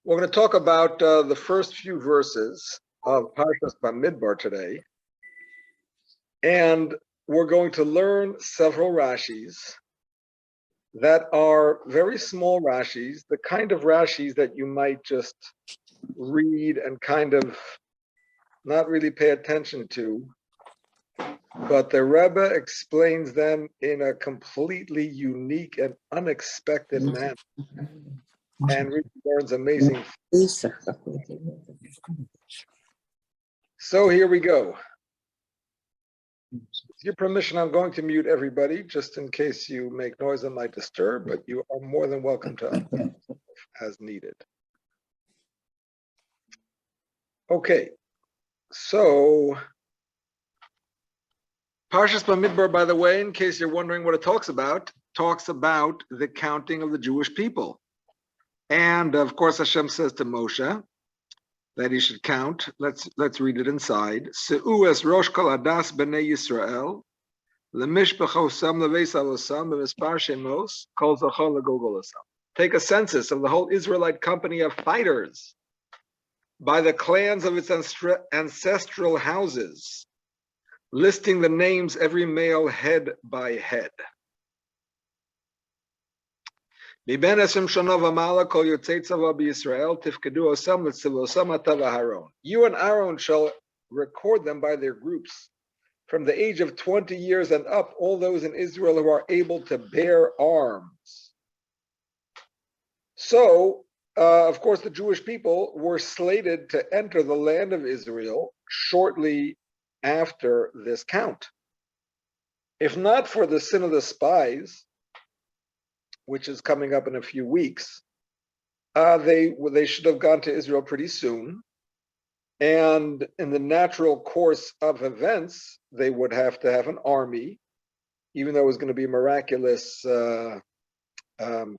We're going to talk about the first few verses of Parshas Bamidbar today, and we're going to learn several Rashis that are very small Rashis, the kind of Rashis that you might just read and kind of not really pay attention to, but the Rebbe explains them in a completely unique and unexpected manner, and really learns amazing things. So here we go. With your permission, I'm going to mute everybody just in case you make noise that might disturb, but you are more than welcome to unmute as needed. Okay, so Parshas Bamidbar, by the way, in case you're wondering what it talks about the counting of the Jewish people. And of course, Hashem says to Moshe that he should count. Let's read it inside. Se'u es rosh kol hadas b'nei Yisrael, lemishpachosam leveisavosam b'mispar shemos kol zachor legolgolosam. Take a census of the whole Israelite company of fighters by the clans of its ancestral houses, listing the names every male head by head. You and Aaron shall record them by their groups. From the age of 20 years and up, all those in Israel who are able to bear arms. So, of course, the Jewish people were slated to enter the land of Israel shortly after this count. If not for the sin of the spies, which is coming up in a few weeks, they should have gone to Israel pretty soon. And in the natural course of events, they would have to have an army, even though it was going to be miraculous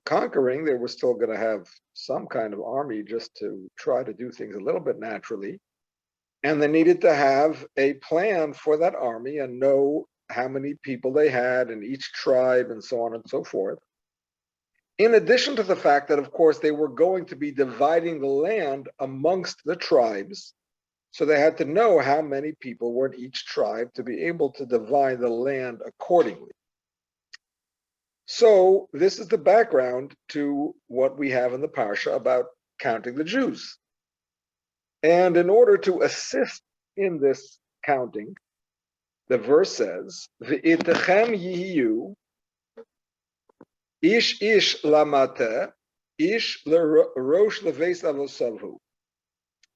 conquering, they were still going to have some kind of army just to try to do things a little bit naturally. And they needed to have a plan for that army and know how many people they had in each tribe and so on and so forth. In addition to the fact that, of course, they were going to be dividing the land amongst the tribes, so they had to know how many people were in each tribe to be able to divide the land accordingly. So this is the background to what we have in the Parsha about counting the Jews. And in order to assist in this counting, the verse says, V'itechem yihiyu ish lamate, ish rosh leveis avosavhu.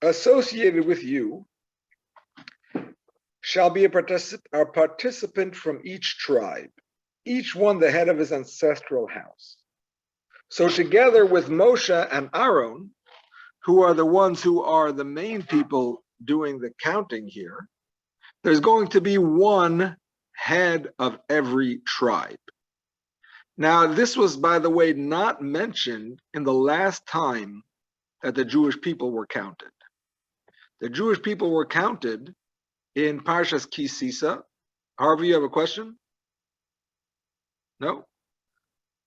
Associated with you shall be a participant from each tribe, each one the head of his ancestral house. So together with Moshe and Aaron, who are the ones who are the main people doing the counting here, there's going to be one head of every tribe. Now, this was, by the way, not mentioned in the last time that the Jewish people were counted. The Jewish people were counted in Parshas Ki Sisa. Harvey, you have a question? No?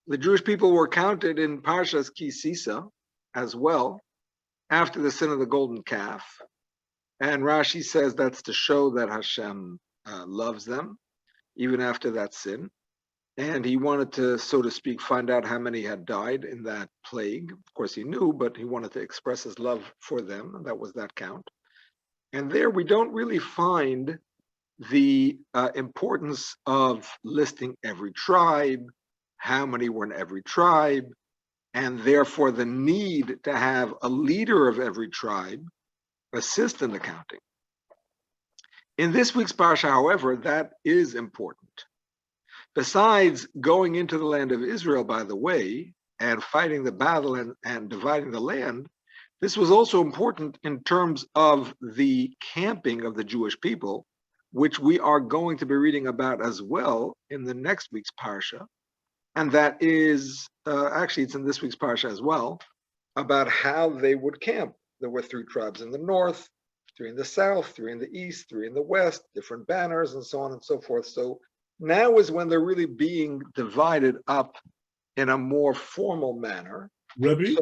The Jewish people were counted in Parshas Ki Sisa as well, after the sin of the golden calf. And Rashi says that's to show that Hashem loves them, even after that sin. And he wanted to, so to speak, find out how many had died in that plague. Of course, he knew, but he wanted to express his love for them, and that was that count. And there we don't really find the importance of listing every tribe, how many were in every tribe, and therefore the need to have a leader of every tribe assist in the counting. In this week's Parsha, however, that is important. Besides going into the land of Israel, by the way, and fighting the battle and dividing the land, this was also important in terms of the camping of the Jewish people, which we are going to be reading about as well in the next week's Parsha. And that is, actually it's in this week's Parsha as well, about how they would camp. There were 3 tribes in the north, 3 in the south, 3 in the east, 3 in the west, different banners and so on and so forth. So now is when they're really being divided up in a more formal manner. Rebbe?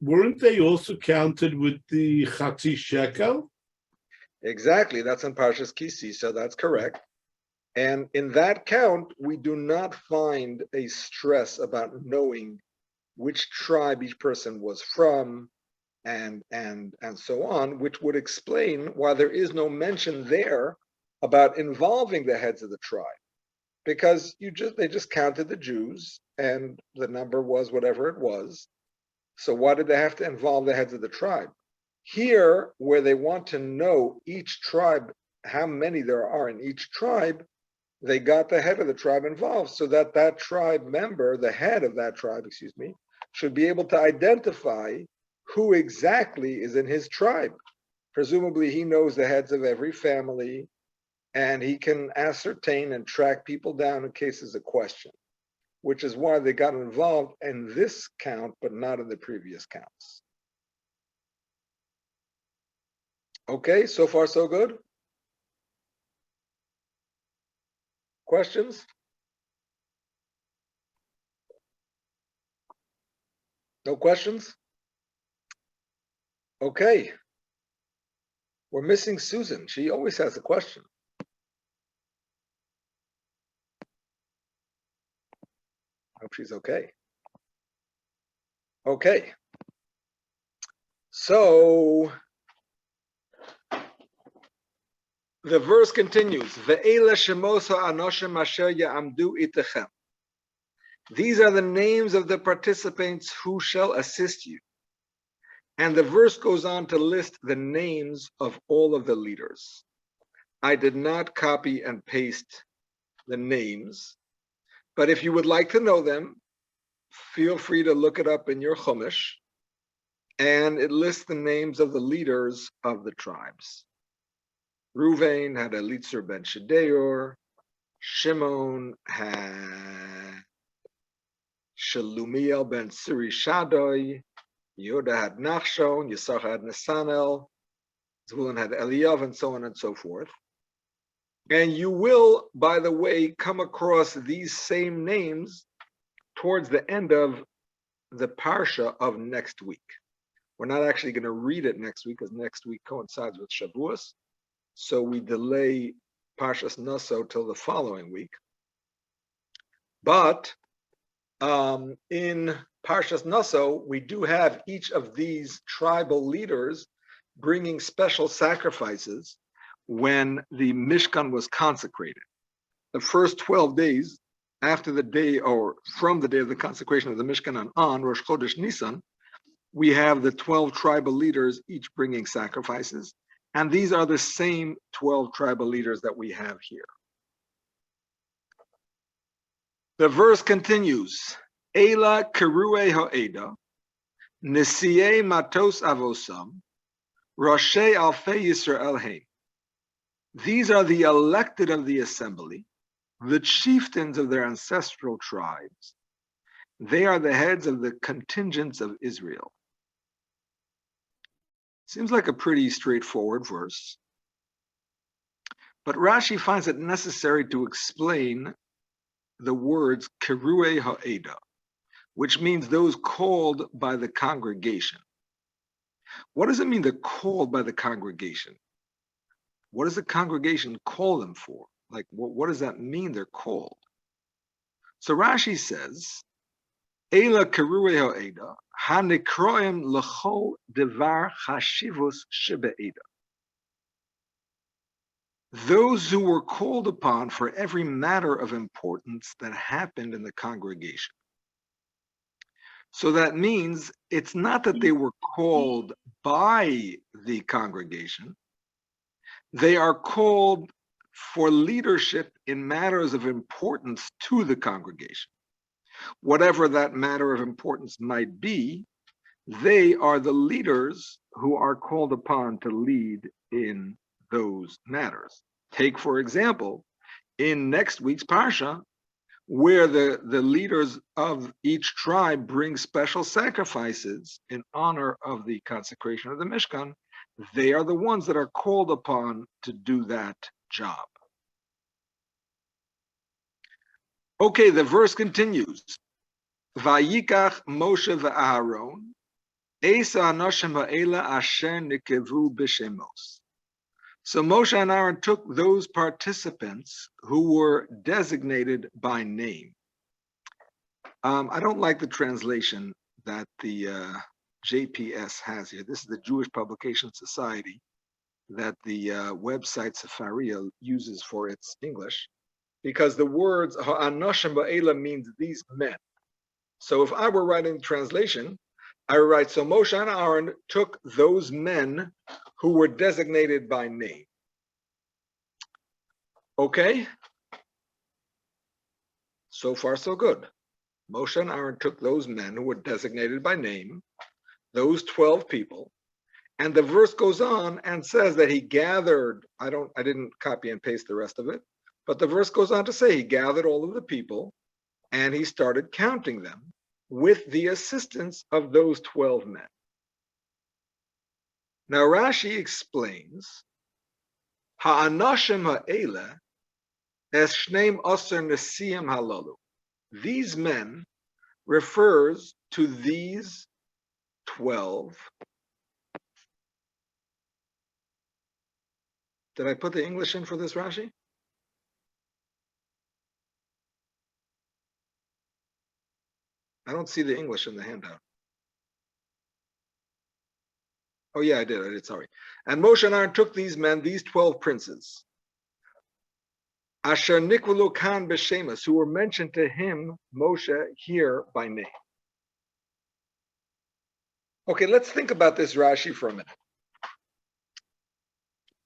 weren't they also counted with the Chatzi Shekel? Exactly, that's in Parshas Kisi, so that's correct. And in that count, we do not find a stress about knowing which tribe each person was from, and so on, which would explain why there is no mention there about involving the heads of the tribe, because they just counted the Jews, and the number was whatever it was. So why did they have to involve the heads of the tribe? Here, where they want to know each tribe, how many there are in each tribe, they got the head of the tribe involved, so that that tribe member, the head of that tribe, should be able to identify who exactly is in his tribe. Presumably, he knows the heads of every family, and he can ascertain and track people down in case there's a question, which is why they got involved in this count, but not in the previous counts. Okay, so far so good? Questions? No questions? Okay. We're missing Susan. She always has a question. Hope she's okay. Okay. So the verse continues. Ve'ela shemosa anoshim asher ya'amdu itechem. These are the names of the participants who shall assist you. And the verse goes on to list the names of all of the leaders. I did not copy and paste the names, but if you would like to know them, feel free to look it up in your Chumash, and it lists the names of the leaders of the tribes. Ruvain had Elitzer ben Shedeur, Shimon had Shalumiel ben Siri Shaddai, Yehuda had Nachshon, Yisachar had Nesanel, Zvulun had Eliyav, and so on and so forth. And you will, by the way, come across these same names towards the end of the Parsha of next week. We're not actually going to read it next week, because next week coincides with Shavuos. So we delay Parshas Naso till the following week. But in Parshas Naso, we do have each of these tribal leaders bringing special sacrifices when the Mishkan was consecrated. The first 12 days after the day, or from the day of the consecration of the Mishkan on Rosh Chodesh Nisan, we have the 12 tribal leaders each bringing sacrifices. And these are the same 12 tribal leaders that we have here. The verse continues, Ela Kerue Ha'eda, Nesiei Matos Avosam, Roshei Alfei Yisrael Heim. These are the elected of the assembly, the chieftains of their ancestral tribes. They are the heads of the contingents of Israel. Seems like a pretty straightforward verse. But Rashi finds it necessary to explain the words Kerue Ha'eda, which means those called by the congregation. What does it mean they're called by the congregation? What does the congregation call them for? Like, what does that mean they're called? So Rashi says, Ela Kerue Ha'eda, Hanikroim L'chol Devar Chashivus Shebe'eda. Those who were called upon for every matter of importance that happened in the congregation. So that means it's not that they were called by the congregation. They are called for leadership in matters of importance to the congregation. Whatever that matter of importance might be, they are the leaders who are called upon to lead in those matters. Take, for example, in next week's Parsha, where the leaders of each tribe bring special sacrifices in honor of the consecration of the Mishkan, they are the ones that are called upon to do that job. Okay, the verse continues. Vayikach Moshe ve'Aharon Esa anoshim ha'ela asher nikevu b'shemos. So Moshe and Aaron took those participants who were designated by name. I don't like the translation that the JPS has here. This is the Jewish Publication Society that the website Sefaria uses for its English, because the words ha'anoshim ba'ela means these men. So if I were writing the translation, I would write, so Moshe and Aaron took those men who were designated by name. Okay? So far, so good. Moshe and Aaron took those men who were designated by name, those 12 people, and the verse goes on and says that he gathered, I didn't copy and paste the rest of it, but the verse goes on to say he gathered all of the people and he started counting them with the assistance of those 12 men. Now Rashi explains, Ha'anashim ha'ela es shneim aser nesiyim halalu. These men refers to these 12. Did I put the English in for this, Rashi? I don't see the English in the handout. Oh yeah, I did, sorry. And Moshe and Aaron took these men, these 12 princes, Asher nikvulu kan b'shemas, who were mentioned to him, Moshe, here by name. Okay, let's think about this Rashi for a minute.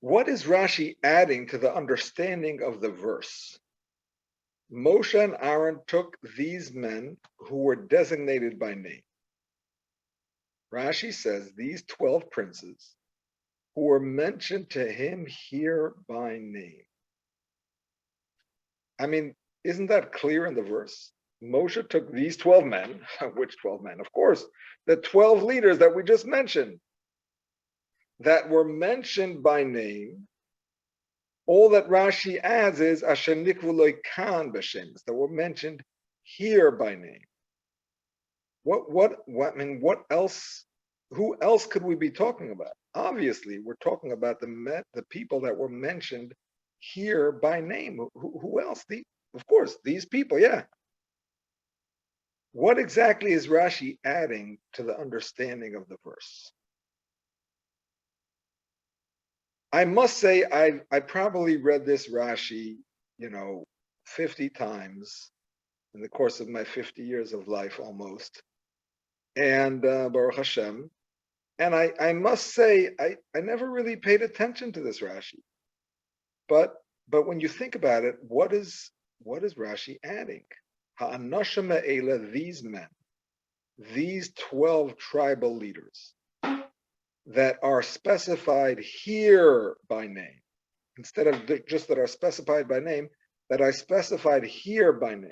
What is Rashi adding to the understanding of the verse? Moshe and Aaron took these men who were designated by name. Rashi says these 12 princes who were mentioned to him here by name. I mean, isn't that clear in the verse? Moshe took these 12 men, which 12 men? Of course, the 12 leaders that we just mentioned, that were mentioned by name. All that Rashi adds is Asher nikvu lo kan b'shemus, that were mentioned here by name. What else? Who else could we be talking about? Obviously, we're talking about the people that were mentioned here by name. Who else? Of course, these people, yeah. What exactly is Rashi adding to the understanding of the verse? I must say, I probably read this Rashi, 50 times in the course of my 50 years of life almost. And Baruch Hashem. And I must say, I never really paid attention to this Rashi. But when you think about it, what is Rashi adding? Ha'anashim ha'ela, these men, these 12 tribal leaders that are specified here by name, instead of just that are specified by name, that are specified here by name.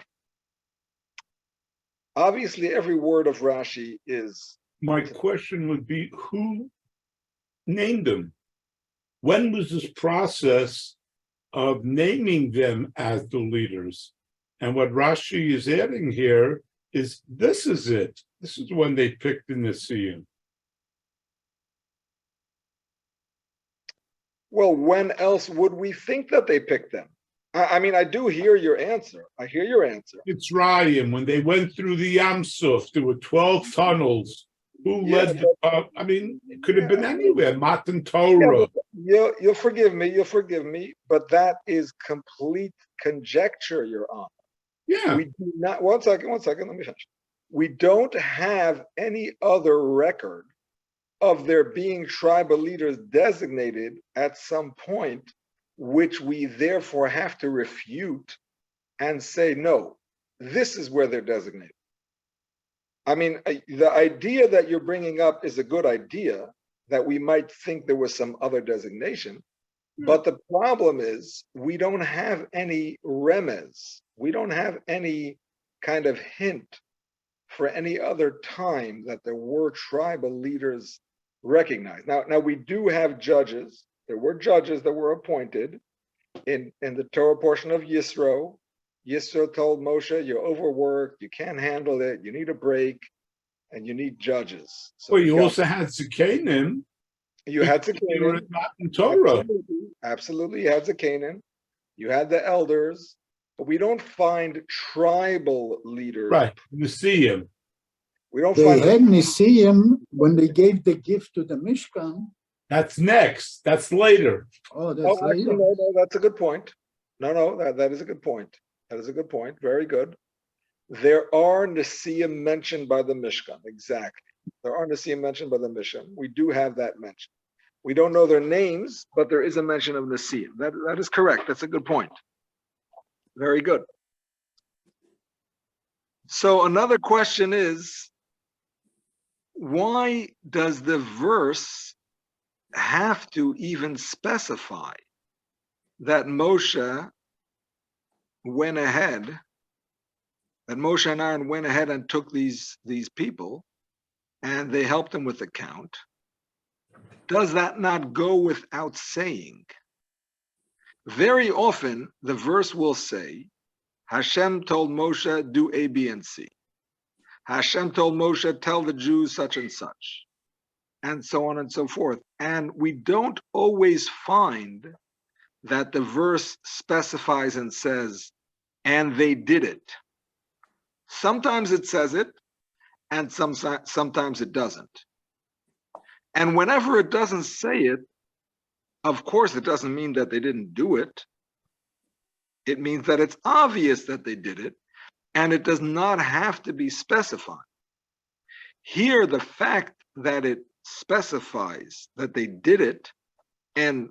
Obviously, every word of Rashi is... My question would be, who named them? When was this process of naming them as the leaders? And what Rashi is adding here is, this is it. This is when they picked the Nesiim. Well, when else would we think that they picked them? I mean, I do hear your answer. I hear your answer. It's Ryan, when they went through the Yam Suf, there were 12 tunnels. Who led the, I mean, it could have been anywhere, Matan Torah. Yeah, you'll forgive me, but that is complete conjecture, Your Honor. Yeah. We do not, one second, let me finish. We don't have any other record of there being tribal leaders designated at some point, which we therefore have to refute and say, no, this is where they're designated. I mean, the idea that you're bringing up is a good idea, that we might think there was some other designation, but the problem is we don't have any remez. We don't have any kind of hint for any other time that there were tribal leaders recognized. Now we do have judges. There were judges that were appointed in the Torah portion of Yisro. Yisro told Moshe, you're overworked, you can't handle it, you need a break. and you need judges. So Well, we you got, also had Zakanim. you had You were Zakanim, not in Torah. absolutely, you had Zakanim, you had the elders, but we don't find tribal leaders. Right, Nesiim. We don't They find had Nisim when they gave the gift to the Mishkan. That's next. That's later. Oh, that's Oh, actually, later. no, that's a good point. No, that is a good point. That is a good point. Very good. There are Nesiim mentioned by the Mishkan. Exactly. There are Nesiim mentioned by the Mishkan. We do have that mention. We don't know their names, but there is a mention of Nesiim. That is correct. That's a good point. Very good. So another question is, why does the verse have to even specify that Moshe went ahead, that Moshe and Aaron went ahead and took these people and they helped him with the count? Does that not go without saying? Very often the verse will say, Hashem told Moshe, do A, B, and C. Hashem told Moshe, tell the Jews such and such, and so on and so forth. And we don't always find that the verse specifies and says, and they did it. Sometimes it says it, and sometimes it doesn't. And whenever it doesn't say it, of course, it doesn't mean that they didn't do it. It means that it's obvious that they did it, and it does not have to be specified. Here, the fact that it specifies that they did it, and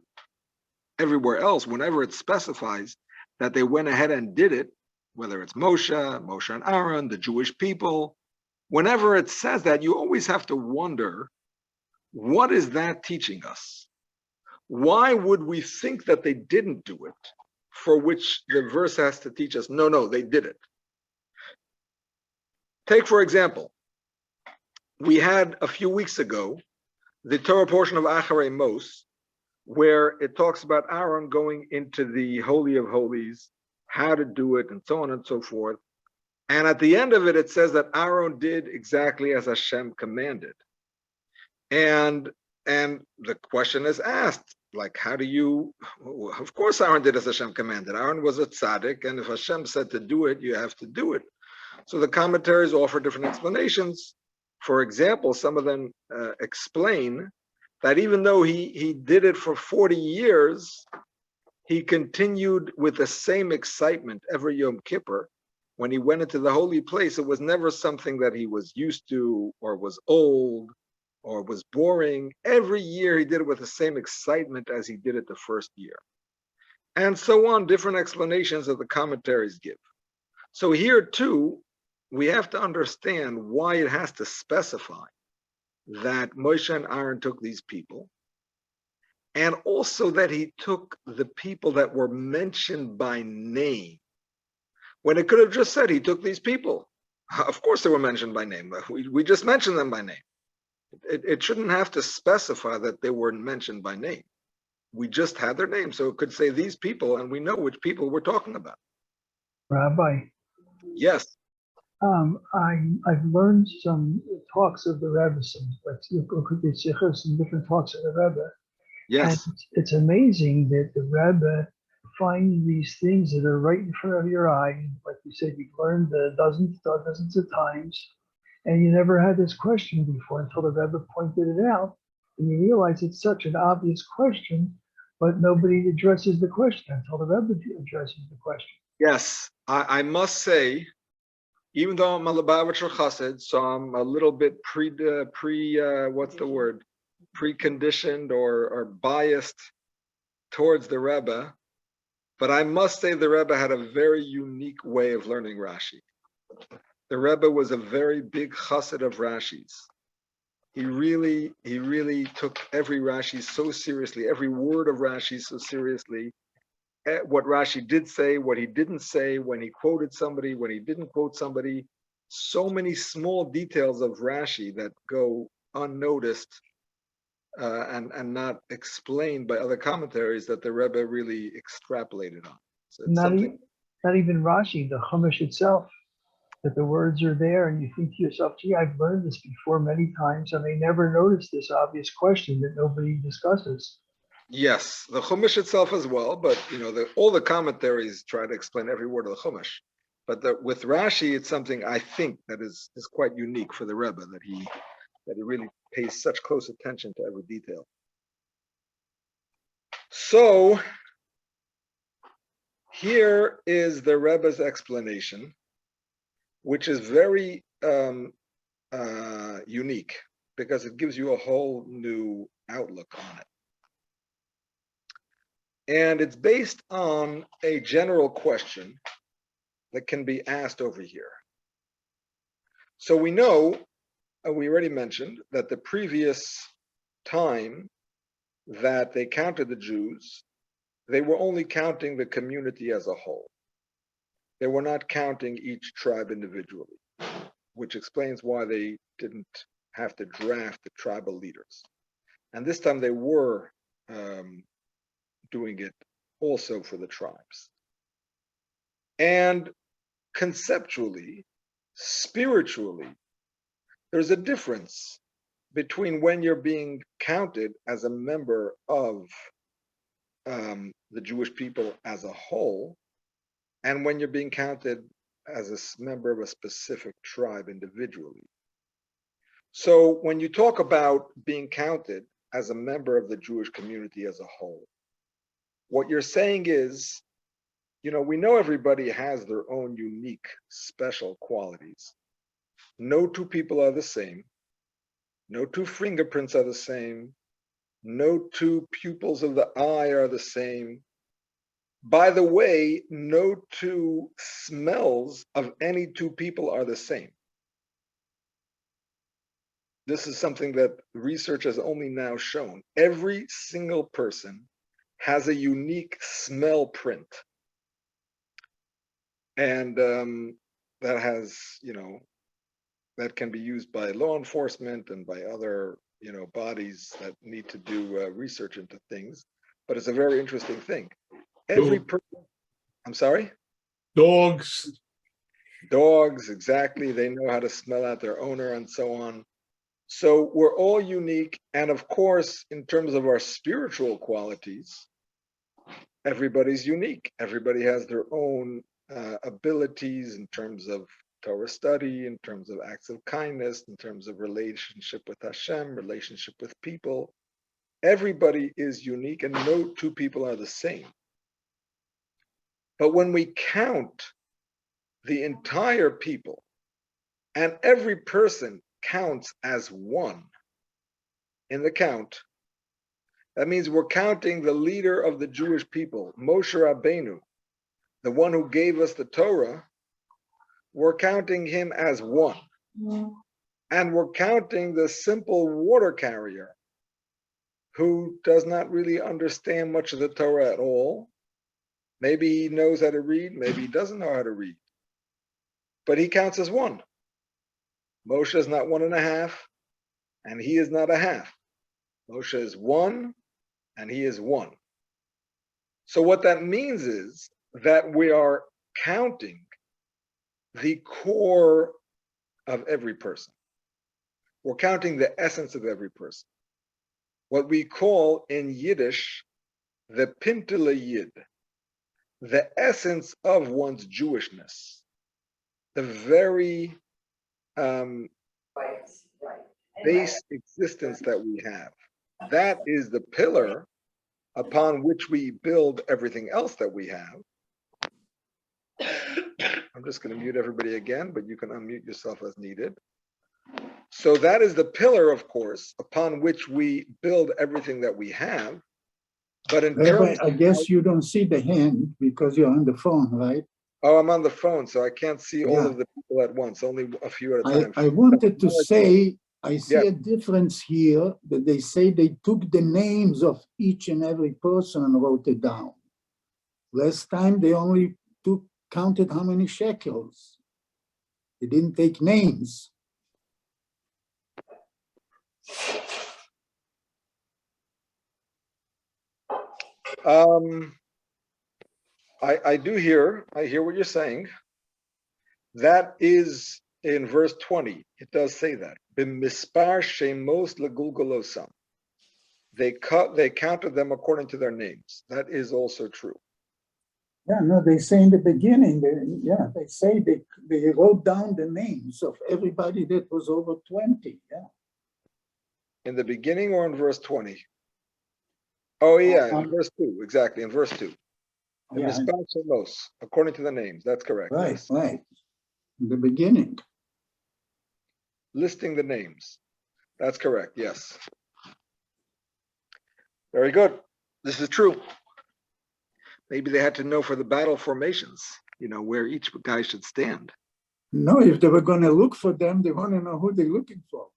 everywhere else, whenever it specifies that they went ahead and did it, whether it's Moshe and Aaron, the Jewish people, whenever it says that, you always have to wonder, what is that teaching us? Why would we think that they didn't do it? For which the verse has to teach us, no, they did it. Take, for example, we had a few weeks ago the Torah portion of Acharei Mos, where it talks about Aaron going into the Holy of Holies, how to do it, and so on and so forth. And at the end of it, it says that Aaron did exactly as Hashem commanded. And the question is asked, like, how do you, of course Aaron did as Hashem commanded. Aaron was a tzaddik, and if Hashem said to do it, you have to do it. So the commentaries offer different explanations. For example, some of them explain that even though he did it for 40 years, he continued with the same excitement every Yom Kippur. When he went into the holy place, it was never something that he was used to or was old or was boring. Every year he did it with the same excitement as he did it the first year. And so on, different explanations that the commentaries give. So here too, we have to understand why it has to specify that Moshe and Aaron took these people, and also that he took the people that were mentioned by name, when it could have just said he took these people. Of course they were mentioned by name, but we just mentioned them by name. It shouldn't have to specify that they were mentioned by name. We just had their name, so it could say these people, and we know which people we're talking about. Rabbi, Yes. I've learned some talks of the Rebbe, some different talks of the Rebbe. Yes. And it's amazing that the Rebbe finds these things that are right in front of your eye. Like you said, you've learned dozens of times, and you never had this question before until the Rebbe pointed it out. And you realize it's such an obvious question, but nobody addresses the question until the Rebbe addresses the question. Yes. I must say, even though I'm a Lubavitcher Chassid, so I'm a little bit preconditioned or biased towards the Rebbe, but I must say the Rebbe had a very unique way of learning Rashi. The Rebbe was a very big Chassid of Rashi's. He really took every Rashi so seriously, every word of Rashi so seriously. What Rashi did say, what he didn't say, when he quoted somebody, when he didn't quote somebody, so many small details of Rashi that go unnoticed and not explained by other commentaries that the Rebbe really extrapolated on. So Not even Rashi, the Chumash itself. that the words are there and you think to yourself, gee, I've learned this before many times and I never noticed this obvious question that nobody discusses. Yes, the Chumash itself as well, but all the commentaries try to explain every word of the Chumash. But with Rashi, it's something I think that is quite unique for the Rebbe, that he really pays such close attention to every detail. So here is the Rebbe's explanation, which is very unique because it gives you a whole new outlook on it. And it's based on a general question that can be asked over here. So we know, we already mentioned, that the previous time that they counted the Jews, they were only counting the community as a whole. They were not counting each tribe individually, which explains why they didn't have to draft the tribal leaders. And this time they were doing it also for the tribes. And conceptually, spiritually, there's a difference between when you're being counted as a member of the Jewish people as a whole, and when you're being counted as a member of a specific tribe individually. So when you talk about being counted as a member of the Jewish community as a whole, what you're saying is, we know everybody has their own unique, special qualities. No two people are the same. No two fingerprints are the same. No two pupils of the eye are the same. By the way, no two smells of any two people are the same. This is something that research has only now shown. Every single person has a unique smell print. And that has, that can be used by law enforcement and by other, bodies that need to do research into things. But it's a very interesting thing. Every person, I'm sorry? Dogs. Dogs, exactly. They know how to smell out their owner and so on. So we're all unique. And of course, in terms of our spiritual qualities, everybody's unique. Everybody has their own abilities in terms of Torah study, in terms of acts of kindness, in terms of relationship with Hashem, relationship with people. Everybody is unique and no two people are the same. But when we count the entire people and every person counts as one in the count, that means we're counting the leader of the Jewish people, Moshe Rabbeinu, the one who gave us the Torah. We're counting him as one. And we're counting the simple water carrier who does not really understand much of the Torah at all. Maybe he knows how to read, maybe he doesn't know how to read. But he counts as one. Moshe is not 1.5, and he is not a half. Moshe is 1, and he is 1. So what that means is that we are counting the core of every person. We're counting the essence of every person. What we call in Yiddish the pintele Yid, the essence of one's Jewishness, the very base existence that we have. That is the pillar upon which we build everything else that we have. I'm just going to mute everybody again, but you can unmute yourself as needed. So that is the pillar, of course, upon which we build everything that we have. But in terms, I guess you don't see the hand because you're on the phone, right? Oh, I'm on the phone, so I can't see all of the people at once, only a few at a time. I wanted to say, I see a difference here that they say they took the names of each and every person and wrote it down. Last time they only counted how many shekels. They didn't take names. I hear what you're saying. That is in verse 20. It does say that. B'mispar shemos legulgolosam. They counted them according to their names. That is also true. Yeah, no, they say in the beginning, they say they wrote down the names of everybody that was over 20. Yeah. In the beginning or in verse 20? Oh, yeah, in Um, verse 2, exactly, in verse 2. The Yeah, Mispar Shemos, according to the names, that's correct. right, Yes. right. In the beginning. Listing the names. That's correct, yes. Very good. This is true. Maybe they had to know for the battle formations, where each guy should stand. No, if they were going to look for them, they want to know who they're looking for.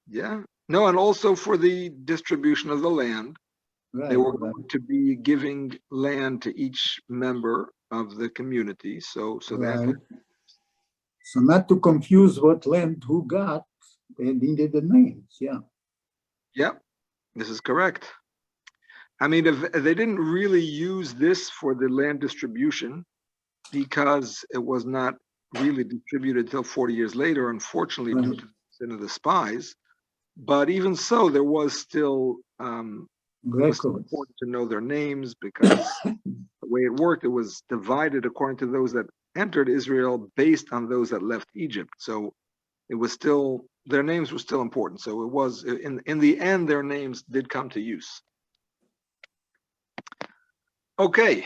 Yeah. No, and also for the distribution of the land. Right, They were right, going to be giving land to each member of the community. So they had right. to. So not to confuse what land who got, they needed the names. Yeah. Yeah, this is correct. I mean, if they didn't really use this for the land distribution because it was not really distributed until 40 years later, unfortunately, due to the sin of the spies. But even so, there was still important to know their names, because the way it worked, it was divided according to those that entered Israel based on those that left Egypt. So it was still, their names were still important. So it was, in the end, their names did come to use. Okay.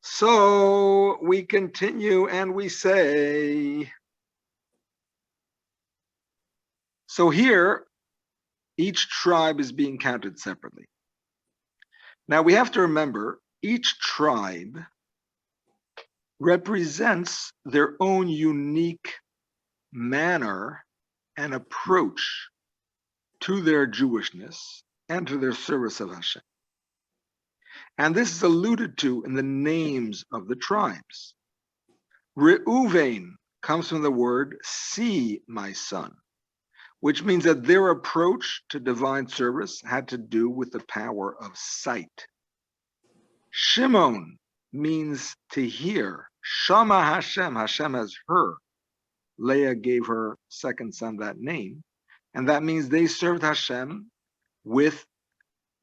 So we continue and we say, so here, each tribe is being counted separately. Now we have to remember, each tribe represents their own unique manner and approach to their Jewishness and to their service of Hashem. And this is alluded to in the names of the tribes. Reuven comes from the word see, my son, which means that their approach to divine service had to do with the power of sight. Shimon means to hear. Shama Hashem, Hashem has heard. Leah gave her second son that name. And that means they served Hashem with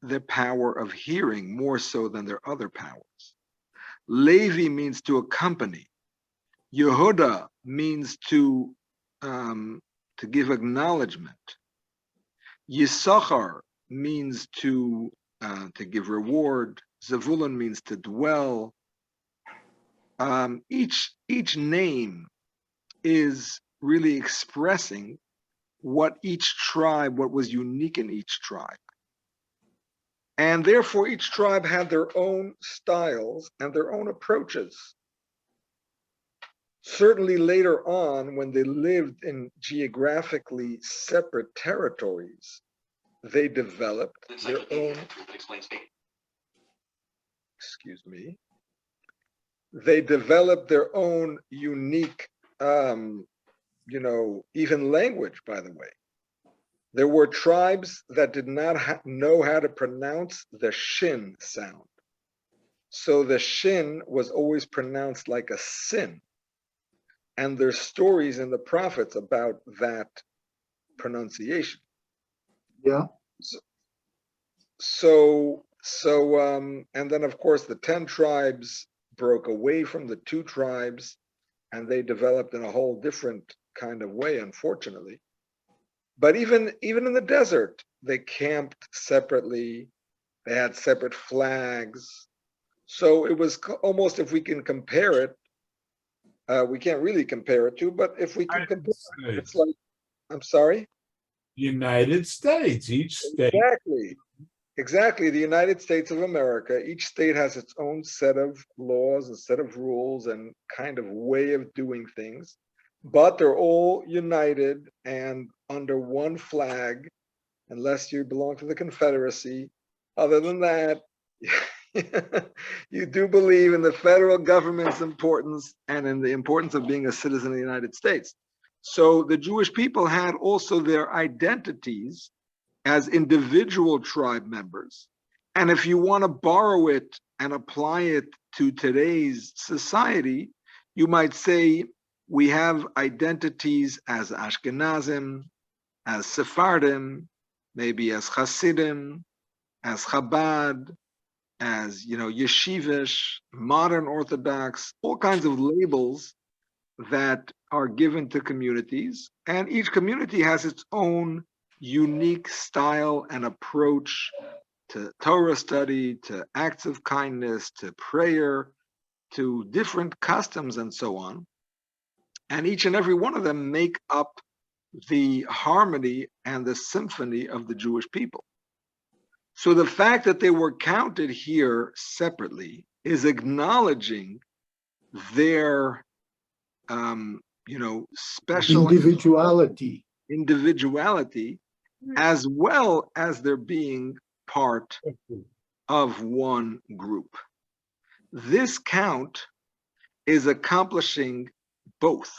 the power of hearing more so than their other powers. Levi means to accompany. Yehuda means to give acknowledgement. Yisachar means to give reward. Zevulun means to dwell. Each name is really expressing what was unique in each tribe. And therefore, each tribe had their own styles and their own approaches. Certainly later on, when they lived in geographically separate territories, they developed their own, they developed their own unique, even language, by the way. There were tribes that did not know how to pronounce the shin sound. So the shin was always pronounced like a sin. And there's stories in the prophets about that pronunciation. Yeah. So, and then of course the 10 tribes broke away from the 2 tribes, and they developed in a whole different kind of way, unfortunately. But even in the desert, they camped separately. They had separate flags. So it was almost, if we can compare it, we can't really compare it to, but if we can compare it, it's like, I'm sorry? United States, each state. Exactly. The United States of America, each state has its own set of laws and set of rules and kind of way of doing things, but they're all united and under one flag, unless you belong to the Confederacy. Other than that, you do believe in the federal government's importance and in the importance of being a citizen of the United States. So the Jewish people had also their identities as individual tribe members. And if you want to borrow it and apply it to today's society, you might say we have identities as Ashkenazim, as Sephardim, maybe as Hasidim, as Chabad, as Yeshivish, modern Orthodox, all kinds of labels that are given to communities, and each community has its own unique style and approach to Torah study, to acts of kindness, to prayer, to different customs and so on. And each and every one of them make up the harmony and the symphony of the Jewish people. So the fact that they were counted here separately is acknowledging their special individuality, as well as their being part of one group. This count is accomplishing both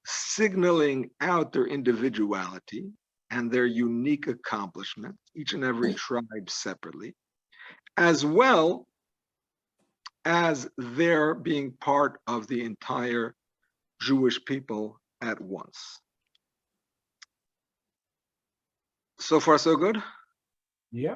signaling out their individuality and their unique accomplishments, each and every tribe separately, as well as their being part of the entire Jewish people at once. So far, so good? Yeah.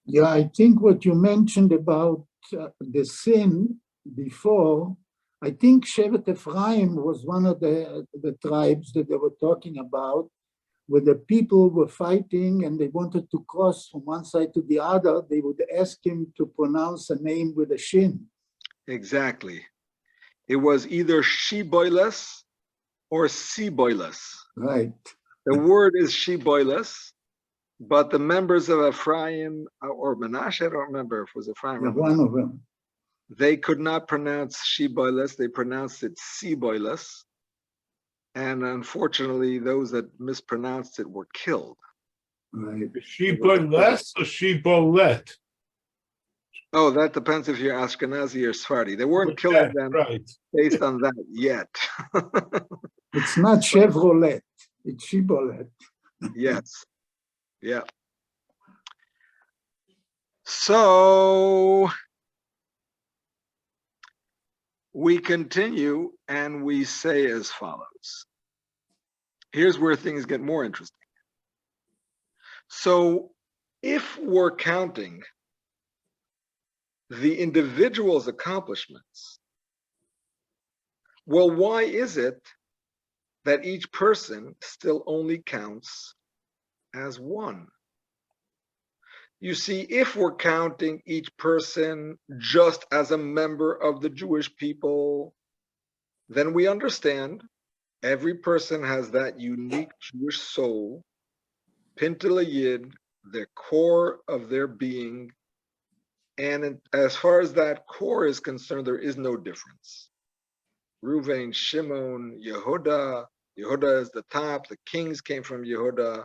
Yeah, I think what you mentioned about the sin before, I think Shevet Ephraim was one of the tribes that they were talking about, where the people were fighting and they wanted to cross from one side to the other. They would ask him to pronounce a name with a shin. Exactly. It was either Shiboiles or Siboiles. Right. The word is Shiboiles, but the members of Ephraim or Menashe, I don't remember if it was Ephraim. Yeah, one of them. They could not pronounce Shiboiles, they pronounced it Siboiles. And unfortunately, those that mispronounced it were killed. Right. Shiboiles or Shibolet? Oh, that depends if you're Ashkenazi or Sephardi. They weren't killing them based on that yet. It's not Chevrolet, it's Shibolet. Yes. Yeah. So we continue and we say as follows. Here's where things get more interesting. So if we're counting the individual's accomplishments, well, why is it that each person still only counts as one? You see, if we're counting each person just as a member of the Jewish people, then we understand every person has that unique Jewish soul, Pintel Yid, the core of their being. And as far as that core is concerned, there is no difference. Reuven, Shimon, Yehuda. Yehuda is the top. The kings came from Yehuda.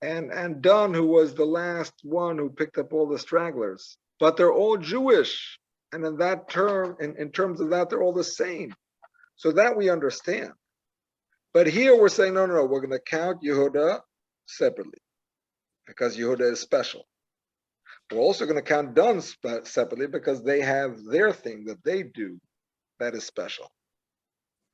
And Dan, who was the last one who picked up all the stragglers. But they're all Jewish. And in that term, in terms of that, they're all the same. So that we understand. But here we're saying, no, we're going to count Yehuda separately because Yehuda is special. We're also going to count Dan separately because they have their thing that they do that is special.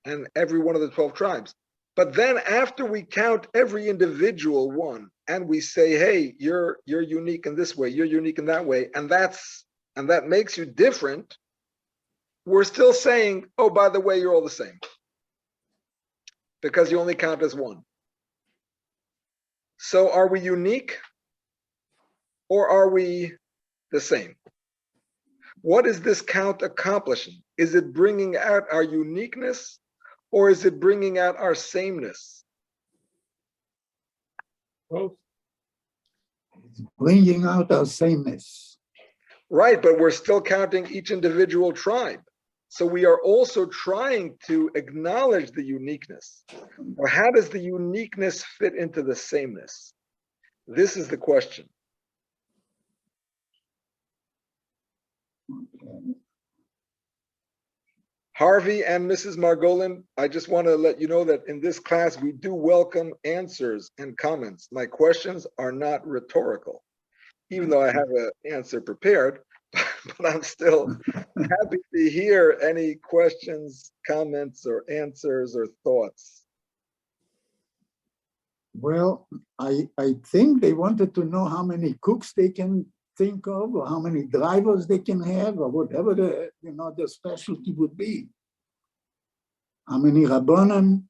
And every one of the 12 tribes. But then after we count every individual one and we say, hey, you're unique in this way, you're unique in that way, and that makes you different, we're still saying, oh, by the way, you're all the same. Because you only count as one. So are we unique or are we the same? What is this count accomplishing? Is it bringing out our uniqueness or is it bringing out our sameness? Both. It's bringing out our sameness. Right, but we're still counting each individual tribe. So we are also trying to acknowledge the uniqueness. Or how does the uniqueness fit into the sameness? This is the question. Harvey and Mrs. Margolin, I just want to let you know that in this class, we do welcome answers and comments. My questions are not rhetorical. even though I have an answer prepared, but I'm still happy to hear any questions, comments, or answers or thoughts. Well, I think they wanted to know how many cooks they can think of, or how many drivers they can have, or whatever the specialty would be. How many rabbanan?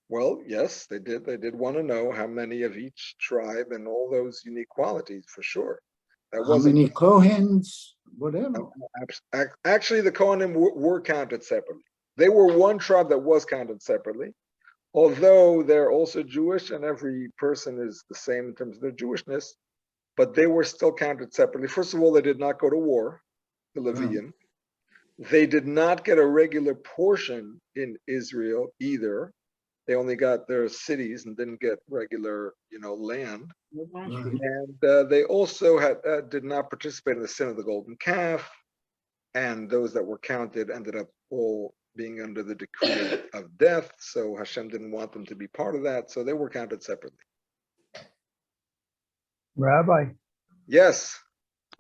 Well, yes, they did. They did want to know how many of each tribe and all those unique qualities, for sure. That How wasn't many Kohens? Whatever. actually the Kohanim were counted separately. They were one tribe that was counted separately, although they're also Jewish and every person is the same in terms of their Jewishness, but they were still counted separately. First of all, they did not go to war, the Levium. They did not get a regular portion in Israel either. They only got their cities and didn't get regular, land. Right. And they also did not participate in the sin of the golden calf. And those that were counted ended up all being under the decree of death. So Hashem didn't want them to be part of that. So they were counted separately. Rabbi, Yes.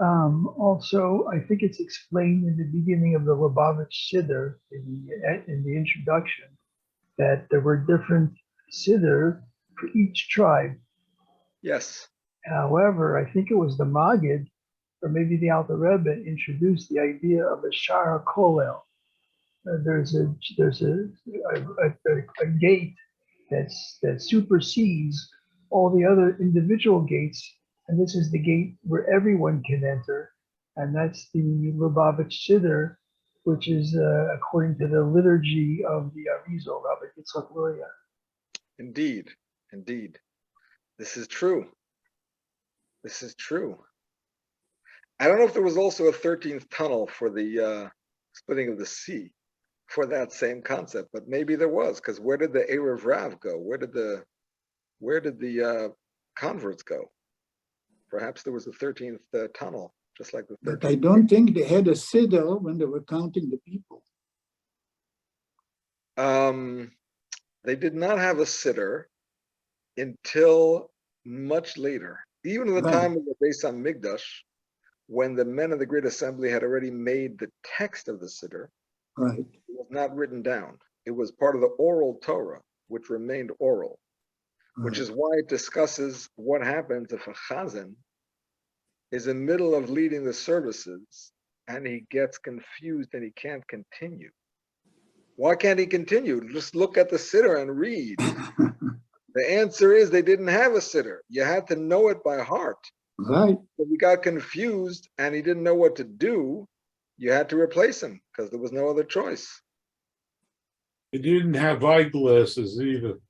also, I think it's explained in the beginning of the Lubavitch Siddur in the introduction that there were different Siddur for each tribe. Yes. However, I think it was the Maggid, or maybe the Alter Rebbe, introduced the idea of a Shara Kolel. There's a gate that supersedes all the other individual gates, and this is the gate where everyone can enter, and that's the Lubavitch Siddur, which is according to the liturgy of the Arizal, Rabbi Yitzchok Luria. Indeed. Indeed. This is true. This is true. I don't know if there was also a 13th tunnel for the splitting of the sea for that same concept, but maybe there was, because where did the Erev Rav go? Where did the converts go? Perhaps there was a 13th tunnel, just like the 13th. But I don't think they had a siddur when they were counting the people. They did not have a siddur until much later, even in the time of the Beis HaMikdash, when the men of the Great Assembly had already made the text of the siddur. Right. It was not written down. It was part of the oral Torah, which remained oral, which is why it discusses what happens if a chazan is in the middle of leading the services and he gets confused and he can't continue. Why can't he continue? Just look at the siddur and read. The answer is they didn't have a siddur. You had to know it by heart. Right. If he got confused and he didn't know what to do, you had to replace him because there was no other choice. They didn't have eyeglasses either.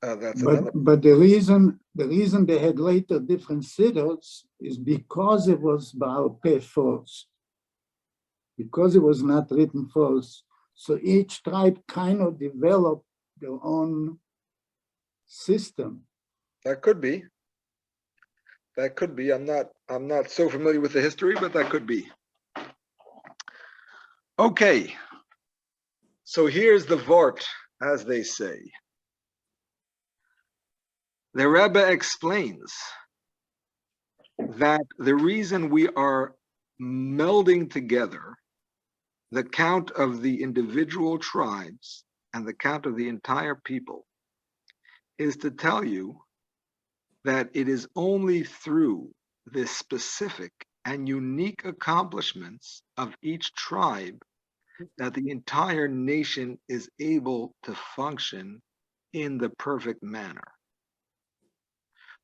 But the reason they had later different siddurs is because it was Baal Peh first, because it was not written first. So each tribe kind of developed their own system. That could be. That could be. I'm not so familiar with the history, but that could be. Okay. So here's the Vort, as they say. The Rebbe explains that the reason we are melding together the count of the individual tribes and the count of the entire people is to tell you that it is only through the specific and unique accomplishments of each tribe that the entire nation is able to function in the perfect manner.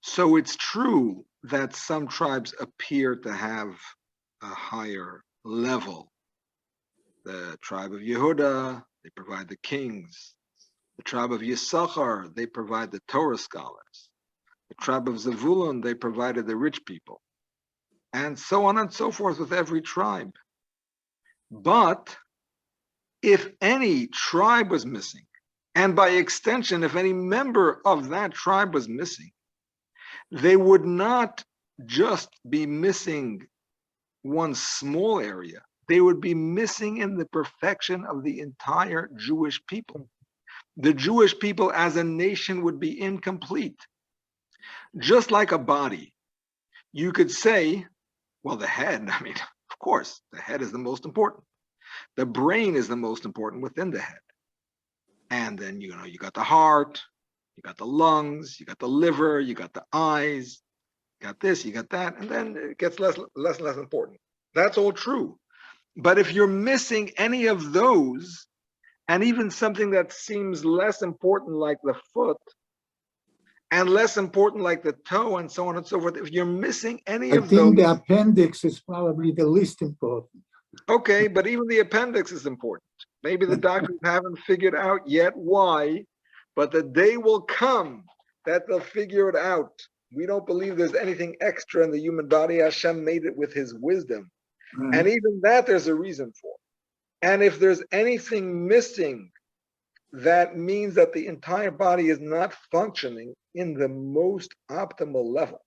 So it's true that some tribes appear to have a higher level. The tribe of Yehuda, they provide the kings. The tribe of Yisachar, they provide the Torah scholars. The tribe of Zevulun, they provided the rich people. And so on and so forth with every tribe. But if any tribe was missing, and by extension, if any member of that tribe was missing, they would not just be missing one small area. They would be missing in the perfection of the entire Jewish people. The Jewish people as a nation would be incomplete. Just like a body, you could say, well, the head, I mean, of course, the head is the most important. The brain is the most important within the head. And then, you got the heart, you got the lungs, you got the liver, you got the eyes, you got this, you got that, and then it gets less and less important. That's all true. But if you're missing any of those, and even something that seems less important like the foot, and less important like the toe, and so on and so forth, if you're missing any I of think those, the appendix is probably the least important. okay, but even the appendix is important. Maybe the doctors haven't figured out yet why, but the day will come that they'll figure it out. We don't believe there's anything extra in the human body. Hashem made it with his wisdom. Right? And even that there's a reason for. And if there's anything missing, that means that the entire body is not functioning in the most optimal level.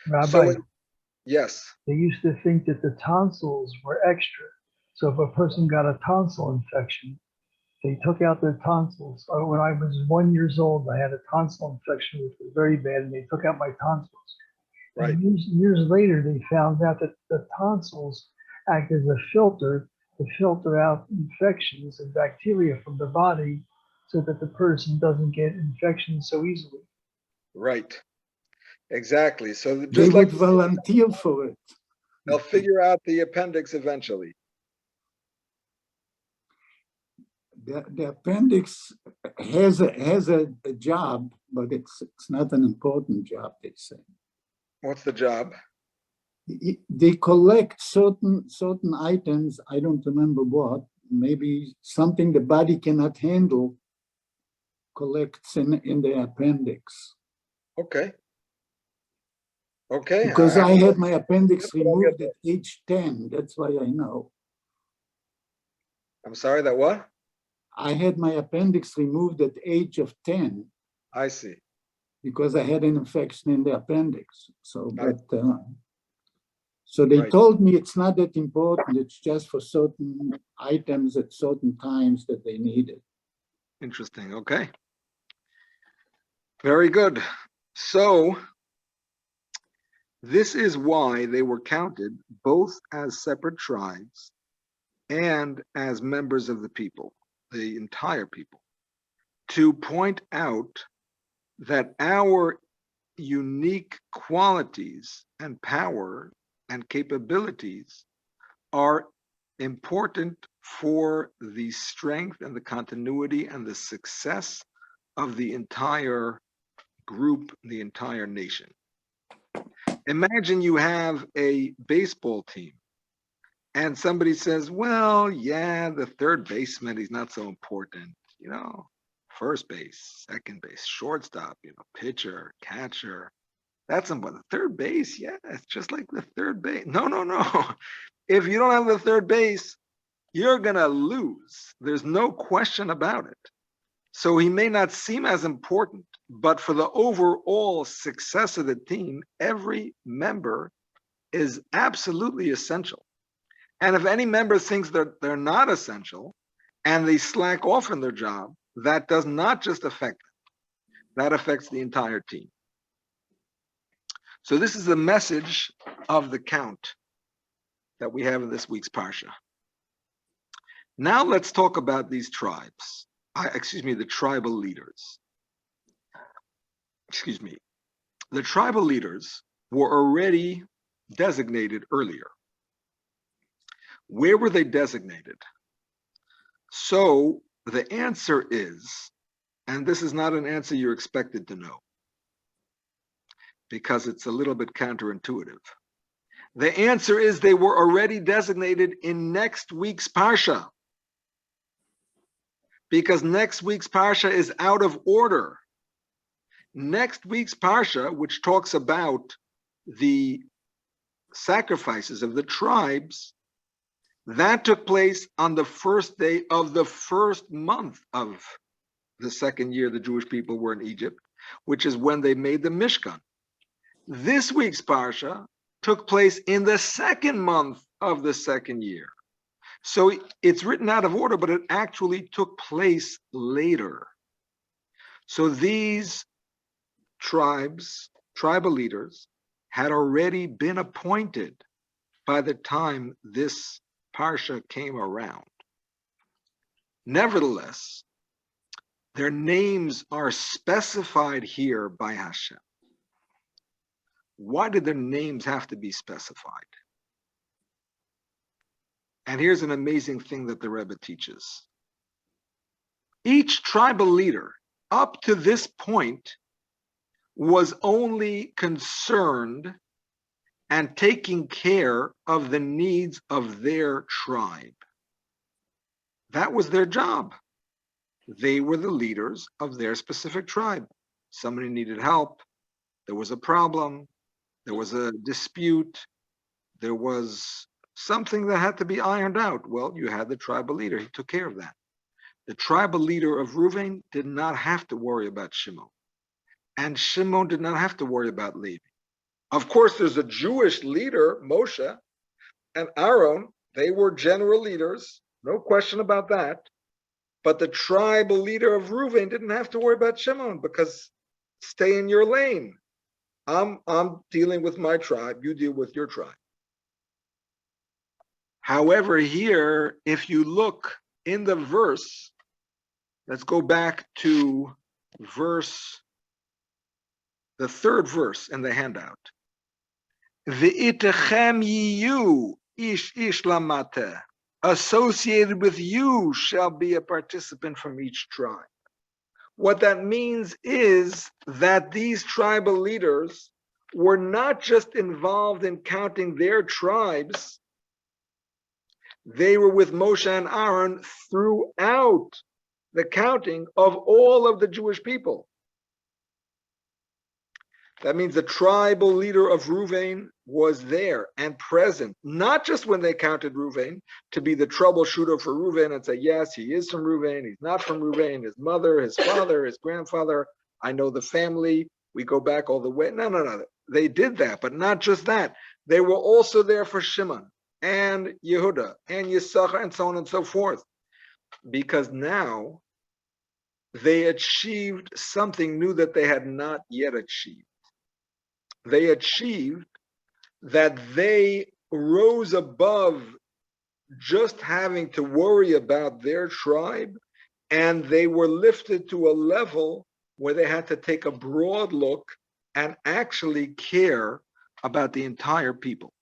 Rabbi, So, yes. they used to think that the tonsils were extra. So if a person got a tonsil infection, they took out their tonsils. When I was 1 year old, I had a tonsil infection, which was very bad, and they took out my tonsils. Right. And years later, they found out that the tonsils act as a filter to filter out infections and bacteria from the body so that the person doesn't get infections so easily. Right. Exactly. So They just would like volunteer for it. they'll figure out the appendix eventually. The appendix has a job, but it's not an important job, they say. What's the job? They collect certain items, I don't remember what, maybe something the body cannot handle collects in the appendix. Okay. Okay. Because I had my appendix removed at age 10, that's why I know. I'm sorry, that what? I had my appendix removed at the age of 10 I see. because I had an infection in the appendix. So, Right. so they Right. told me it's not that important. It's just for certain items at certain times that they need it. Interesting. Okay. Very good. So this is why they were counted both as separate tribes and as members of the people, the entire people, to point out that our unique qualities and power and capabilities are important for the strength and the continuity and the success of the entire group, the entire nation. Imagine you have a baseball team and somebody says, well, yeah, the third baseman, he's not so important, first base, second base, shortstop, pitcher, catcher. That's important. The third base, yeah, it's just like the third base. No. If you don't have the third base, you're going to lose. There's no question about it. So he may not seem as important, but for the overall success of the team, every member is absolutely essential. And if any member thinks that they're not essential and they slack off in their job, that does not just affect them. That affects the entire team. So this is the message of the count that we have in this week's Parsha. Now let's talk about these tribes. The tribal leaders. The tribal leaders were already designated earlier. Where were they designated? So the answer is, and this is not an answer you're expected to know, because it's a little bit counterintuitive. The answer is they were already designated in next week's Parsha, because next week's Parsha is out of order. Next week's Parsha, which talks about the sacrifices of the tribes, that took place on the first day of the first month of the second year the Jewish people were in Egypt, which is when they made the Mishkan. This week's Parsha took place in the second month of the second year. So it's written out of order, but it actually took place later. So these tribal leaders, had already been appointed by the time this parsha came around. Nevertheless, their names are specified here by Hashem. Why did their names have to be specified? And here's an amazing thing that the Rebbe teaches. Each tribal leader, up to this point, was only concerned and taking care of the needs of their tribe. That was their job. They were the leaders of their specific tribe. Somebody needed help. There was a problem. There was a dispute. There was something that had to be ironed out. Well, you had the tribal leader. He took care of that. The tribal leader of Reuven did not have to worry about Shimon. And Shimon did not have to worry about Levi. Of course, there's a Jewish leader, Moshe, and Aaron. They were general leaders. No question about that. But the tribal leader of Reuven didn't have to worry about Shimon because stay in your lane. I'm dealing with my tribe. You deal with your tribe. However, here, if you look in the verse, let's go back to the third verse in the handout. V'itechem yiyu ish lamate. Associated with you shall be a participant from each tribe. What that means is that these tribal leaders were not just involved in counting their tribes, they were with Moshe and Aaron throughout the counting of all of the Jewish people. That means the tribal leader of Reuven was there and present, not just when they counted Reuven to be the troubleshooter for Reuven and say, yes, he is from Reuven, he's not from Reuven, his mother, his father, his grandfather, I know the family, we go back all the way. No. They did that, but not just that. They were also there for Shimon and Yehuda and Yisachar and so on and so forth. Because now they achieved something new that they had not yet achieved. They achieved that they rose above just having to worry about their tribe, and they were lifted to a level where they had to take a broad look and actually care about the entire people.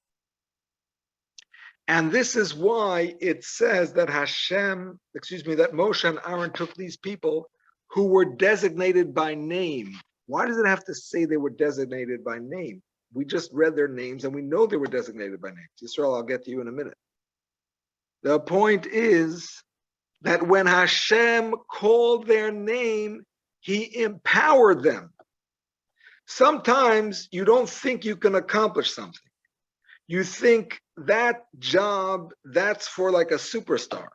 And this is why it says that that Moshe and Aaron took these people who were designated by name. Why does it have to say they were designated by name? We just read their names and we know they were designated by names. Yisrael, I'll get to you in a minute. The point is that when Hashem called their name, he empowered them. Sometimes you don't think you can accomplish something. You think that job, that's for like a superstar.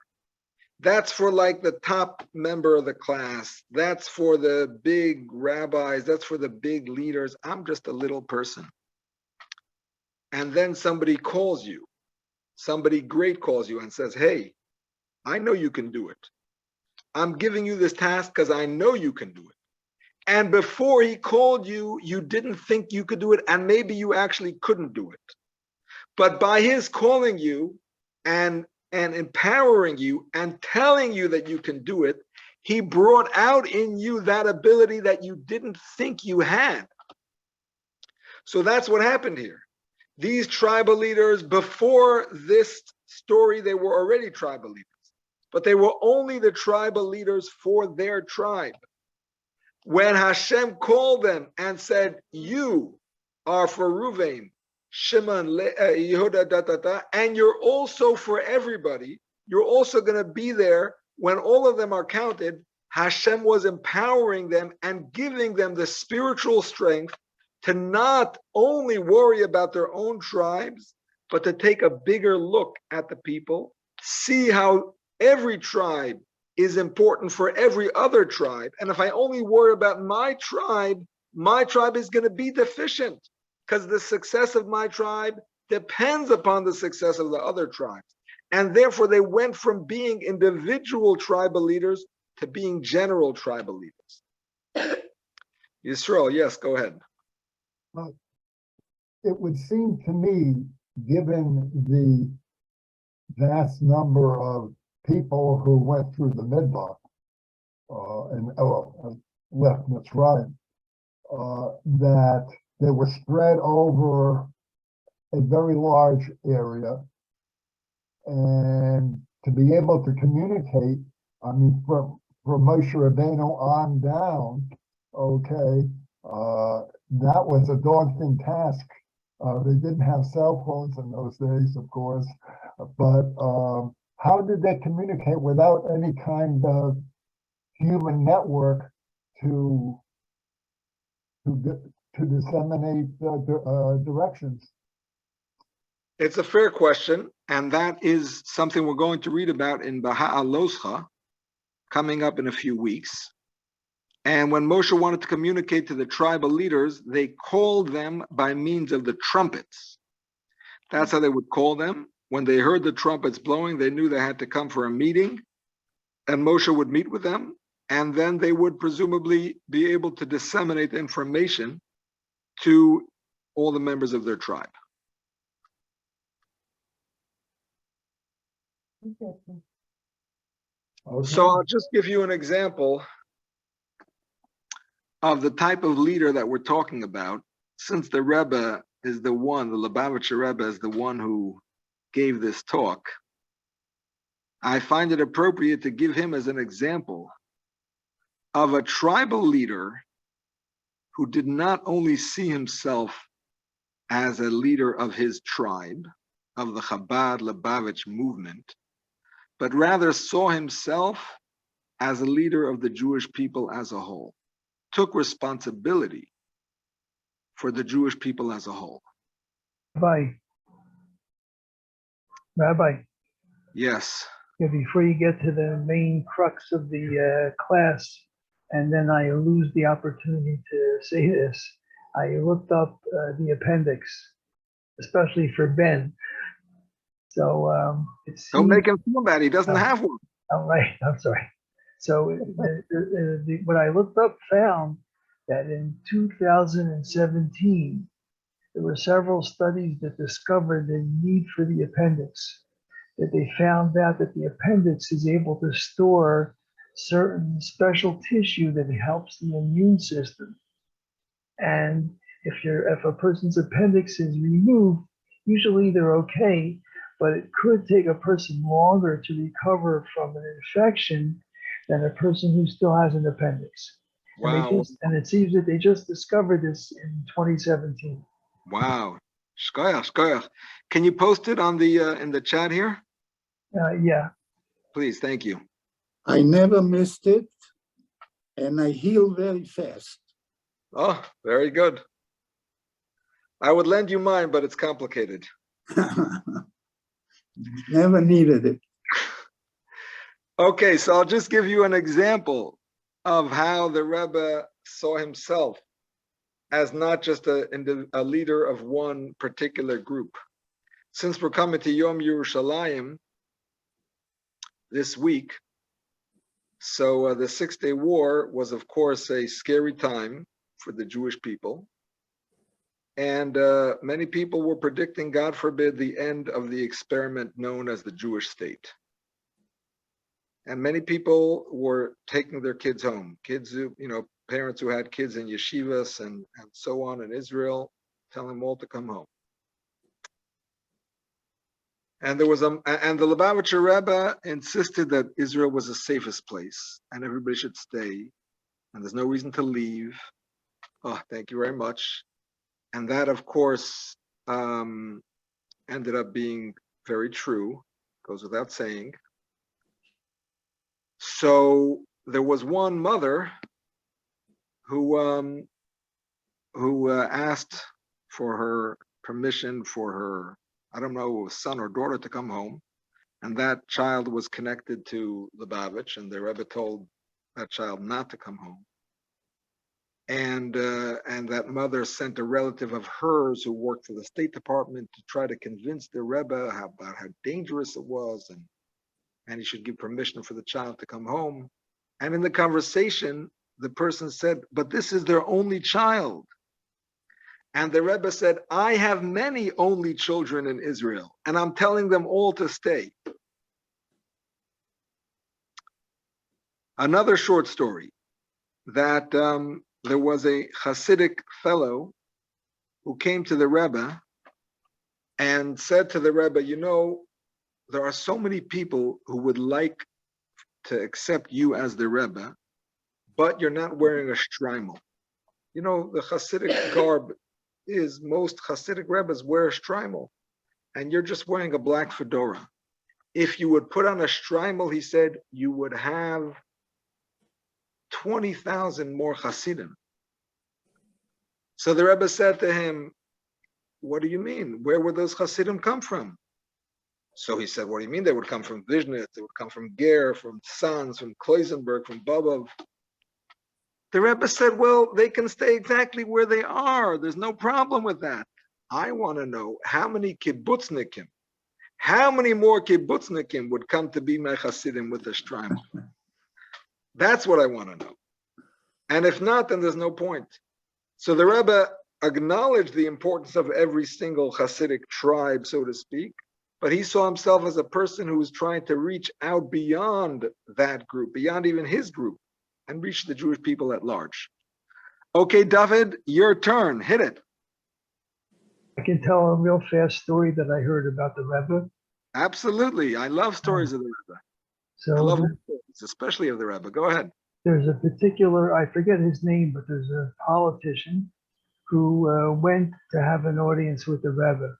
That's for like the top member of the class. That's for the big rabbis. That's for the big leaders. I'm just a little person. And then somebody calls you. Somebody great calls you and says, hey, I know you can do it. I'm giving you this task because I know you can do it. And before he called you, you didn't think you could do it. And maybe you actually couldn't do it. But by his calling you and empowering you and telling you that you can do it, he brought out in you that ability that you didn't think you had. So that's what happened here. These tribal leaders, before this story, they were already tribal leaders, but they were only the tribal leaders for their tribe. When Hashem called them and said, you are for Reuven, Shimon, Yehuda, and you're also for everybody, you're also going to be there when all of them are counted. Hashem was empowering them and giving them the spiritual strength to not only worry about their own tribes, but to take a bigger look at the people, see how every tribe is important for every other tribe. And if I only worry about my tribe is going to be deficient because the success of my tribe depends upon the success of the other tribes. And therefore they went from being individual tribal leaders to being general tribal leaders. Yisrael, yes, go ahead. It would seem to me, given the vast number of people who went through the Midbar and left Mitzrayim, that they were spread over a very large area, and to be able to communicate, I mean, from Moshe Rabbeinu on down, okay, that was a daunting task. They didn't have cell phones in those days, of course, but how did they communicate without any kind of human network to disseminate directions? It's a fair question, and that is something we're going to read about in Baha'aloscha, coming up in a few weeks. And when Moshe wanted to communicate to the tribal leaders, they called them by means of the trumpets. That's how they would call them. When they heard the trumpets blowing, they knew they had to come for a meeting, and Moshe would meet with them, and then they would presumably be able to disseminate information to all the members of their tribe. Okay. So I'll just give you an example of the type of leader that we're talking about. Since the Rebbe is the one, the Lubavitcher Rebbe is the one who gave this talk, I find it appropriate to give him as an example of a tribal leader who did not only see himself as a leader of his tribe, of the Chabad Lubavitch movement, but rather saw himself as a leader of the Jewish people as a whole, took responsibility for the Jewish people as a whole. Rabbi, Yes. yeah, before you get to the main crux of the class, and then I lose the opportunity to say this, I looked up the appendix, especially for Ben. So Don't make him feel bad. He doesn't have one. All right, I'm sorry. So what I looked up found that in 2017, there were several studies that discovered the need for the appendix. That they found out that the appendix is able to store certain special tissue that helps the immune system. And if a person's appendix is removed, usually they're okay, but it could take a person longer to recover from an infection than a person who still has an appendix. Wow. And it seems that they just discovered this in 2017. Wow. Shkoyach, shkoyach. Can you post it on the in the chat here? Yeah. Please, thank you. I never missed it, and I heal very fast. Oh, very good. I would lend you mine, but it's complicated. Never needed it. Okay, so I'll just give you an example of how the Rebbe saw himself as not just a leader of one particular group. Since we're coming to Yom Yerushalayim this week, so the 6-Day War was, of course, a scary time for the Jewish people. And many people were predicting, God forbid, the end of the experiment known as the Jewish state. And many people were taking their kids home. Kids who, parents who had kids in yeshivas and so on in Israel, telling them all to come home. And there was and the Lubavitcher Rebbe insisted that Israel was the safest place and everybody should stay. And there's no reason to leave. Oh, thank you very much. And that, of course, ended up being very true, goes without saying. So there was one mother who asked for her permission for her, I don't know, son or daughter to come home. And that child was connected to Lubavitch, and the Rebbe told that child not to come home. And that mother sent a relative of hers who worked for the State Department to try to convince the Rebbe about how dangerous it was, and he should give permission for the child to come home. And in the conversation, the person said, but this is their only child. And the Rebbe said, I have many only children in Israel, and I'm telling them all to stay. Another short story, that there was a Hasidic fellow who came to the Rebbe and said to the Rebbe, you know, there are so many people who would like to accept you as the Rebbe, but you're not wearing a shtreimel. You know, the Hasidic garb is most Hasidic Rebbes wear a shtreimel, and you're just wearing a black fedora. If you would put on a shtreimel, he said, you would have 20,000 more Hasidim. So the Rebbe said to him, what do you mean? Where would those Hasidim come from? So he said, what do you mean? They would come from Vizhnitz, they would come from Ger, from Tzanz, from Kloisenberg, from Babov. The Rebbe said, well, they can stay exactly where they are. There's no problem with that. I want to know how many kibbutznikim, how many more kibbutznikim would come to be my Hasidim with a shtreimel? That's what I want to know. And if not, then there's no point. So the Rebbe acknowledged the importance of every single Hasidic tribe, so to speak, but he saw himself as a person who was trying to reach out beyond that group, beyond even his group, and reach the Jewish people at large. Okay, David, your turn. Hit it. I can tell a real fast story that I heard about the Rebbe. Absolutely. I love stories of the Rebbe. I love stories, especially of the Rebbe. Go ahead. There's a particular, I forget his name, but there's a politician who went to have an audience with the Rebbe.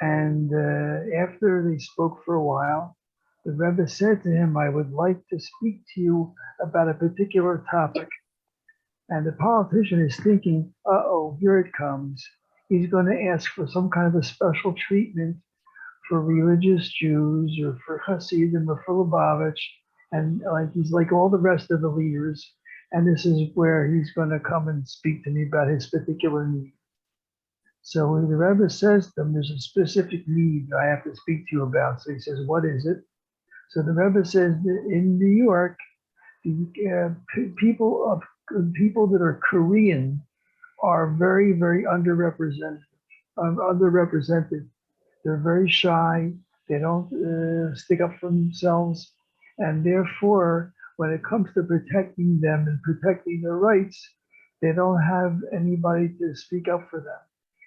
And after they spoke for a while, the Rebbe said to him, I would like to speak to you about a particular topic. And the politician is thinking, uh-oh, here it comes. He's going to ask for some kind of a special treatment for religious Jews or for Hasidim or for Lubavitch. And he's like all the rest of the leaders. And this is where he's going to come and speak to me about his particular need. So the Rebbe says to him, there's a specific need I have to speak to you about. So he says, what is it? So the Rebbe says that in New York, the people that are Korean are very, very underrepresented. They're very shy. They don't stick up for themselves. And therefore, when it comes to protecting them and protecting their rights, they don't have anybody to speak up for them.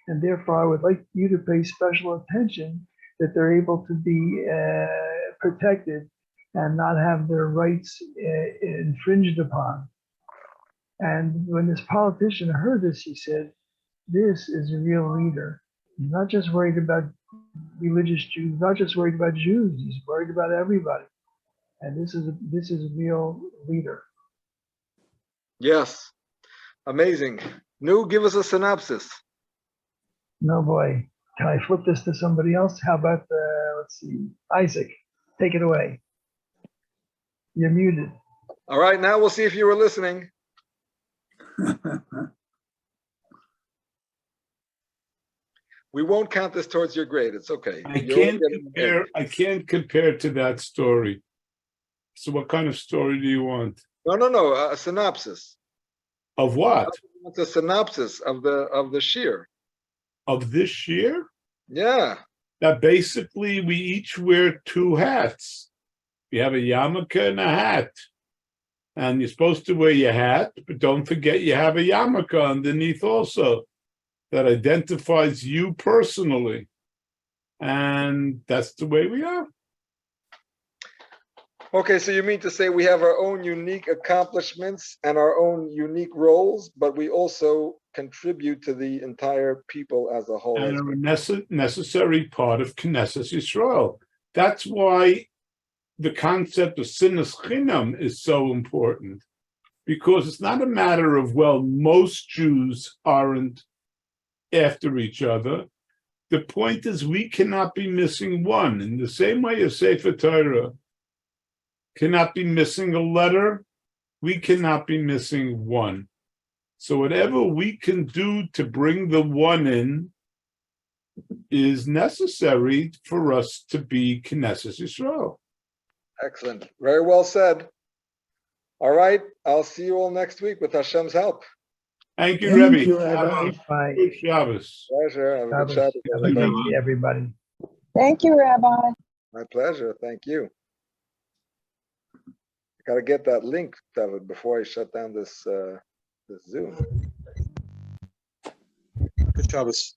And therefore, I would like you to pay special attention that they're able to be protected and not have their rights infringed upon. And when this politician heard this, he said, this is a real leader. He's not just worried about religious Jews, not just worried about Jews, he's worried about everybody. And this is a real leader. Yes, amazing. Nu, give us a synopsis. No boy. Can I flip this to somebody else? How about, let's see, Isaac, take it away. You're muted. All right, now we'll see if you were listening. We won't count this towards your grade. It's okay. I can't compare to that story. So what kind of story do you want? No, a synopsis. Of what? It's a synopsis of the shir. Of this year? Yeah. That basically we each wear two hats. We have a yarmulke and a hat. And you're supposed to wear your hat, but don't forget you have a yarmulke underneath also that identifies you personally. And that's the way we are. Okay, so you mean to say we have our own unique accomplishments and our own unique roles, but we also contribute to the entire people as a whole. And are a necessary part of Knesset Yisrael. That's why the concept of sinas chinam is so important, because it's not a matter of, well, most Jews aren't after each other. The point is we cannot be missing one. In the same way a Sefer Torah cannot be missing a letter, we cannot be missing one. So whatever we can do to bring the one in is necessary for us to be Knesset Yisrael. Excellent. Very well said. All right, I'll see you all next week with Hashem's help. Thank you, Thank Rebbe. you, Have Rabbi. a Bye. good Shabbos. Pleasure. Have a good Shabbos. Shabbos, Have a everybody. great day, everybody. Thank you, Rabbi. My pleasure. Thank you. I gotta get that link, David, before I shut down this Zoom. Good Shabbos.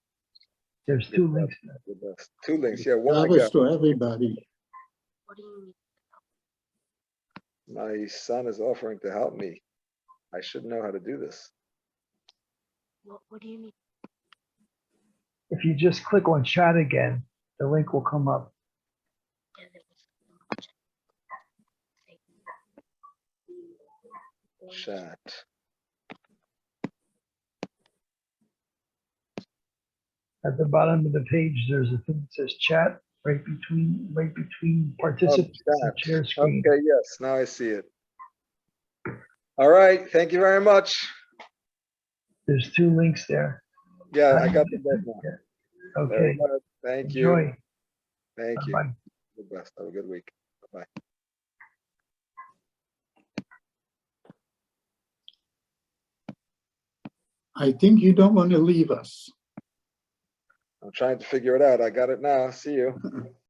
There's two links. The best. Two links. Yeah, one I Shabbos got. to everybody. My son is offering to help me. I should know how to do this. What do you need? If you just click on chat again, the link will come up. Chat. At the bottom of the page, there's a thing that says chat right between participants and Chat. share screen. Okay, yes, now I see it. All right, thank you very much. There's two links there. Yeah, I got them both now. Okay. Very good. Thank you. Enjoy. Thank you. Bye. The best. Have a good week. Bye-bye. I think you don't want to leave us. I'm trying to figure it out. I got it now. See you.